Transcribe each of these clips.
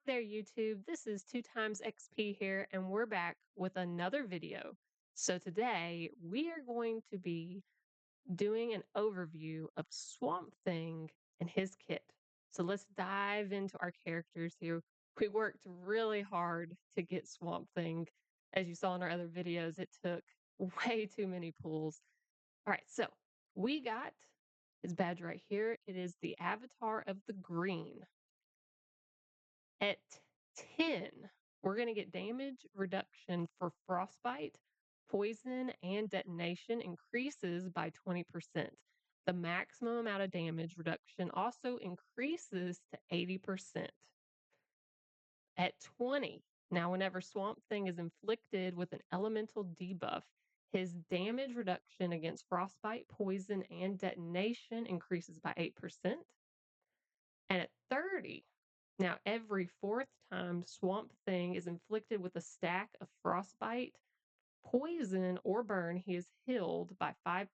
There, YouTube. This is 2 times XP here, and we're back with another video. So today we are going to be doing an overview of Swamp Thing and his kit. So let's dive into our characters here. We worked really hard to get Swamp Thing. As you saw in our other videos, it took way too many pulls. All right, so we got his badge right here. It is the Avatar of the Green. At 10, we're going to get damage reduction for frostbite, poison, and detonation increases by 20%. The maximum amount of damage reduction also increases to 80%. At 20, now whenever Swamp Thing is inflicted with an elemental debuff, his damage reduction against frostbite, poison, and detonation increases by 8%. And at 30, now every fourth time Swamp Thing is inflicted with a stack of frostbite, poison, or burn, he is healed by 5%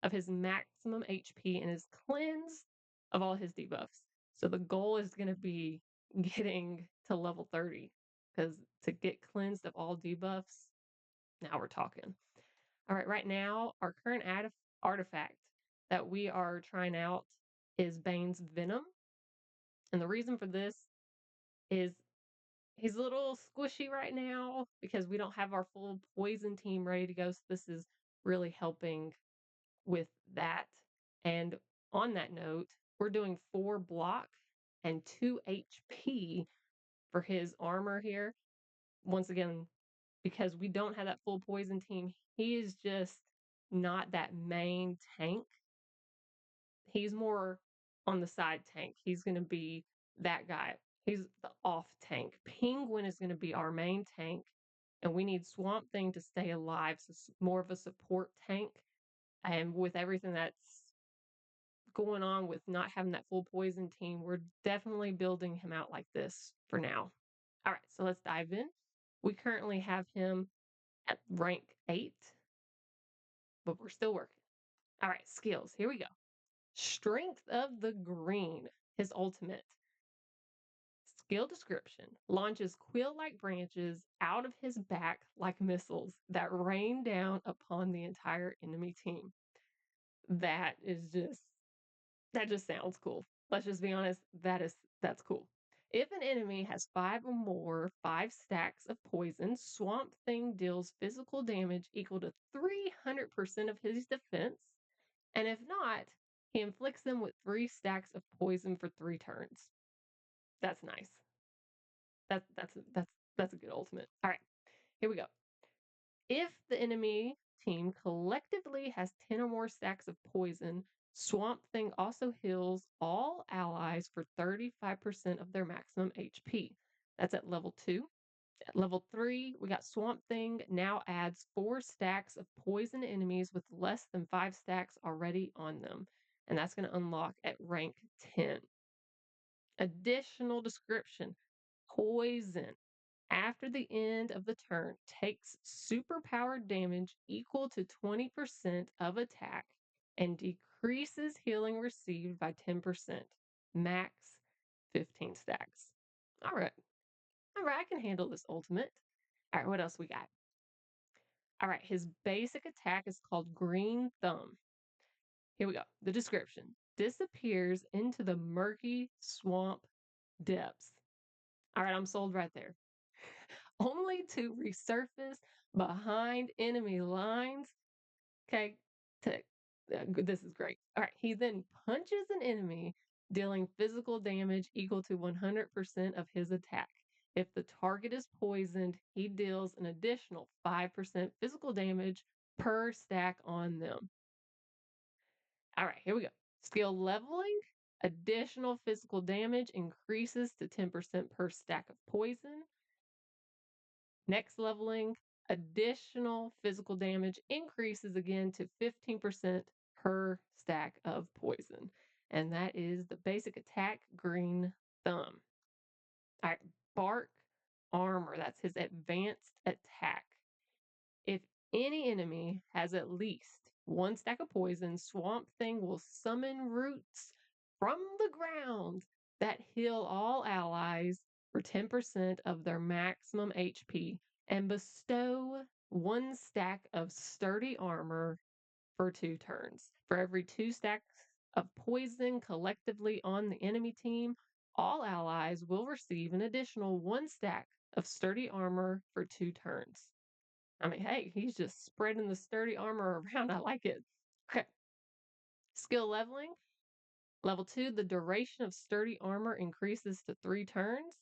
of his maximum HP and is cleansed of all his debuffs. So the goal is going to be getting to level 30 because to get cleansed of all debuffs, now we're talking. All right, right now, our current artifact that we are trying out is Bane's Venom. And the reason for this is he's a little squishy right now because we don't have our full poison team ready to go. So this is really helping with that. And on that note, we're doing 4 block and 2 HP for his armor here. Once again, because we don't have that full poison team, he is just not that main tank. He's more on the side tank. He's going to be that guy. He's the off tank. Penguin is going to be our main tank, and we need Swamp Thing to stay alive. So more of a support tank. And with everything that's going on with not having that full poison team, we're definitely building him out like this for now. All right, so let's dive in. We currently have him at rank 8, but we're still working. All right, skills. Here we go. Strength of the Green, his ultimate. Skill description: launches quill-like branches out of his back like missiles that rain down upon the entire enemy team. That just sounds cool. Let's just be honest, that's cool. If an enemy has 5 or more 5 stacks of poison, Swamp Thing deals physical damage equal to 300% of his defense, and if not, he inflicts them with 3 stacks of poison for 3 turns. That's nice. That's a good ultimate. All right, here we go. If the enemy team collectively has 10 or more stacks of poison, Swamp Thing also heals all allies for 35% of their maximum HP. That's at level 2. At level 3, we got Swamp Thing now adds 4 stacks of poison enemies with less than 5 stacks already on them. And that's going to unlock at rank 10. Additional description: poison after the end of the turn takes superpowered damage equal to 20% of attack and decreases healing received by 10%. Max 15 stacks. All right. All right, I can handle this ultimate. All right, what else we got? All right, his basic attack is called Green Thumb. Here we go. The description: disappears into the murky swamp depths. All right, I'm sold right there. Only to resurface behind enemy lines. Okay, this is great. All right, he then punches an enemy, dealing physical damage equal to 100% of his attack. If the target is poisoned, he deals an additional 5% physical damage per stack on them. All right, here we go. Skill leveling: additional physical damage increases to 10% per stack of poison. Next leveling: additional physical damage increases again to 15% per stack of poison. And that is the basic attack, Green Thumb. All right, Bark Armor. That's his advanced attack. If any enemy has at least 1 stack of poison, Swamp Thing will summon roots from the ground that heal all allies for 10% of their maximum HP and bestow 1 stack of sturdy armor for 2 turns. For every 2 stacks of poison collectively on the enemy team, all allies will receive an additional 1 stack of sturdy armor for 2 turns. I mean, hey, he's just spreading the sturdy armor around. I like it. Okay. Skill leveling. Level 2, the duration of sturdy armor increases to 3 turns.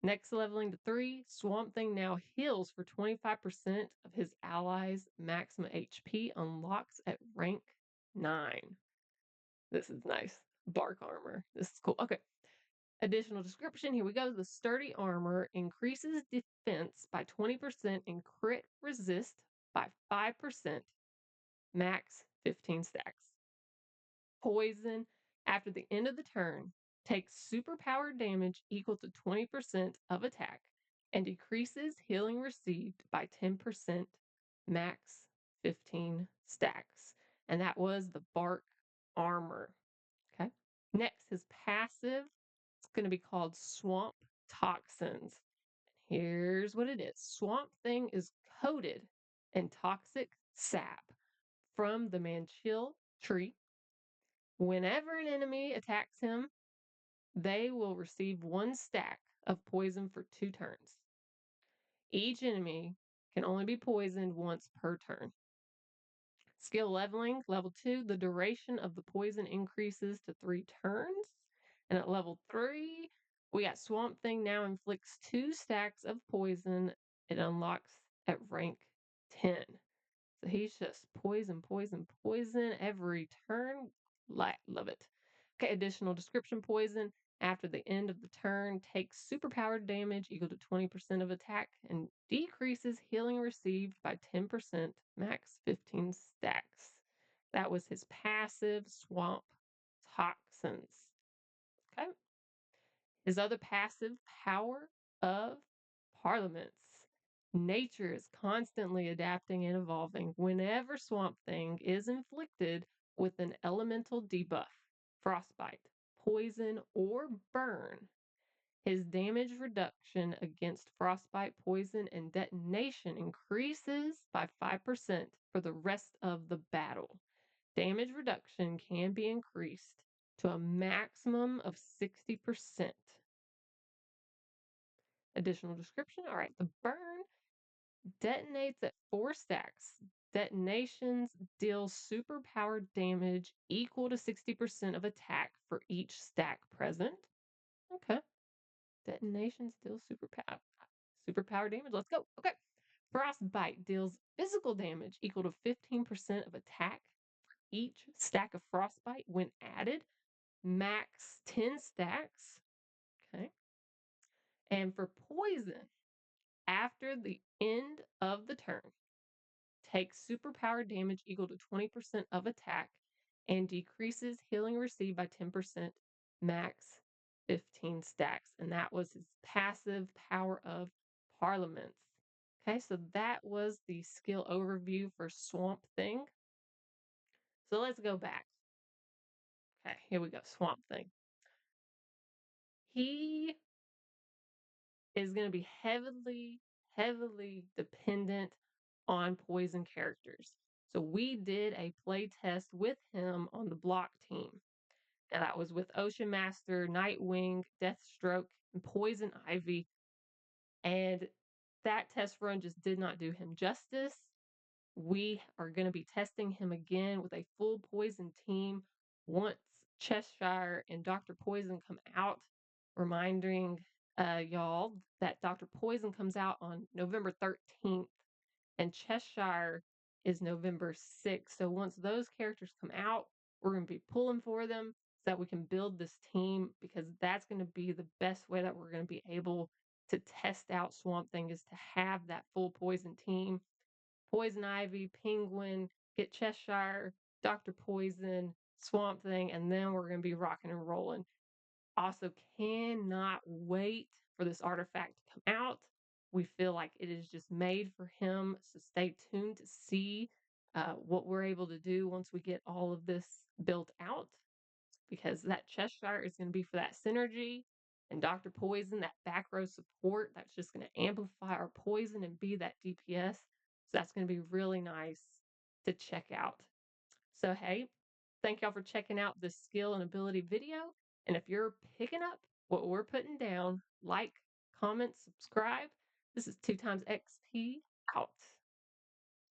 Next leveling to 3, Swamp Thing now heals for 25% of his allies' maximum HP, unlocks at rank 9. This is nice. Bark armor. This is cool. Okay. Additional description. Here we go. The sturdy armor increases defense by 20% and crit resist by 5%, max 15 stacks. Poison, after the end of the turn, takes superpowered damage equal to 20% of attack and decreases healing received by 10%, max 15 stacks. And that was the bark armor. Okay. Next, his passive is going to be called Swamp Toxins. Here's what it is. Swamp Thing is coated in toxic sap from the Manchill tree. Whenever an enemy attacks him, they will receive 1 stack of poison for 2 turns. Each enemy can only be poisoned once per turn. Skill leveling, level 2, the duration of the poison increases to 3 turns. And at level 3, we got Swamp Thing now inflicts 2 stacks of poison. It unlocks at rank 10. So he's just poison, poison, poison every turn. Love it. Okay, additional description. Poison after the end of the turn takes superpowered damage equal to 20% of attack and decreases healing received by 10%, max 15 stacks. That was his passive Swamp Toxins. Okay. His other passive, Power of Parliaments. Nature is constantly adapting and evolving. Whenever Swamp Thing is inflicted with an elemental debuff, frostbite, poison, or burn, his damage reduction against frostbite, poison, and detonation increases by 5% for the rest of the battle. Damage reduction can be increased to a maximum of 60%. Additional description. All right, the burn detonates at 4 stacks. Detonations deal superpowered damage equal to 60% of attack for each stack present. Okay. Detonations deal superpower damage. Let's go. Okay. Frostbite deals physical damage equal to 15% of attack for each stack of frostbite when added. Max 10 stacks. Okay. And for poison, after the end of the turn, takes superpower damage equal to 20% of attack and decreases healing received by 10%, max 15 stacks. And that was his passive Power of Parliaments. Okay, so that was the skill overview for Swamp Thing. So let's go back. Okay, here we go. Swamp Thing. He is going to be heavily dependent on poison characters. So we did a play test with him on the block team. And that was with Ocean Master, Nightwing, Deathstroke, and Poison Ivy. And that test run just did not do him justice. We are going to be testing him again with a full poison team once Cheshire and Dr. Poison come out, reminding y'all that Dr. Poison comes out on November 13th and Cheshire is November 6th. So once those characters come out, we're going to be pulling for them so that we can build this team, because that's going to be the best way that we're going to be able to test out Swamp Thing, is to have that full poison team. Poison Ivy, Penguin, get Cheshire, Dr. Poison, Swamp Thing, and then we're going to be rocking and rolling. Also, cannot wait for this artifact to come out. We feel like it is just made for him. So stay tuned to see what we're able to do once we get all of this built out. because that Cheshire is going to be for that synergy, and Dr. Poison, that back row support, that's just going to amplify our poison and be that DPS. So that's going to be really nice to check out. So, hey, thank y'all for checking out this skill and ability video. And if you're picking up what we're putting down, like, comment, subscribe. This is 2 times XP out.